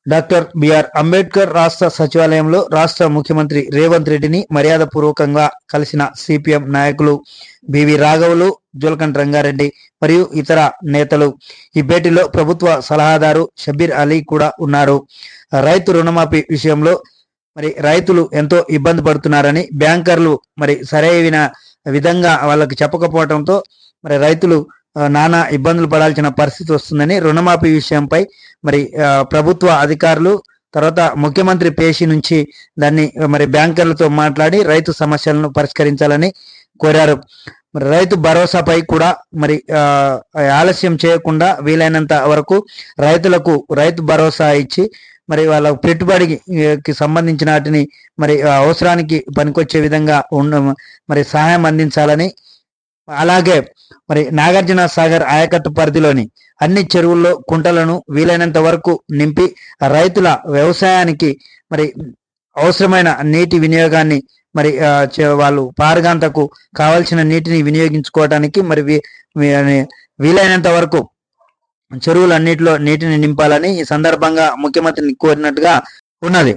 Doctor BR Ambedkar రాష్ట్ర సచివాలయంలో రాష్ట్ర ముఖ్యమంత్రి రేవంత్ రెడ్డిని మర్యాదపూర్వకంగా కలిసిన సిపిఎం నాయకులు బివి రాఘవులు, జూలకంటి రంగారెడ్డి మరియు ఇతర నేతలు. ఈ భేటీలో ప్రభుత్వ సలహాదారు షబ్బీర్ అలీ కూడా ఉన్నారు. రైతు రుణమాఫీ విషయంలో రైతులు ఎంతో ఇబ్బంది పడుతున్నారని, బ్యాంకర్లు సరైన విధంగా వాళ్ళకి చెప్పకపోవడంతో రైతులు నానా ఇబ్బందులు పడాల్సిన పరిస్థితి వస్తుందని, రుణమాఫీ విషయంపై ప్రభుత్వ అధికారులు తర్వాత ముఖ్యమంత్రి పేషి నుంచి దాన్ని బ్యాంకర్లతో మాట్లాడి రైతు సమస్యలను పరిష్కరించాలని కోరారు. రైతు భరోసాపై కూడా ఆలస్యం చేయకుండా వీలైనంత వరకు రైతులకు రైతు భరోసా ఇచ్చి వాళ్ళ పెట్టుబడికి సంబంధించిన వాటిని అవసరానికి పనికొచ్చే విధంగా సహాయం అందించాలని, అలాగే నాగార్జున సాగర్ ఆయకట్టు పరిధిలోని అన్ని చెరువుల్లో కుంటలను వీలైనంత వరకు నింపి రైతుల వ్యవసాయానికి అవసరమైన నీటి వినియోగాన్ని వాళ్ళు పారగాంతకు కావాల్సిన నీటిని వినియోగించుకోవడానికి వీలైనంత వరకు చెరువులన్నిటిలో నీటిని నింపాలని ఈ సందర్భంగా ముఖ్యమంత్రిని కోరినట్టుగా ఉన్నది.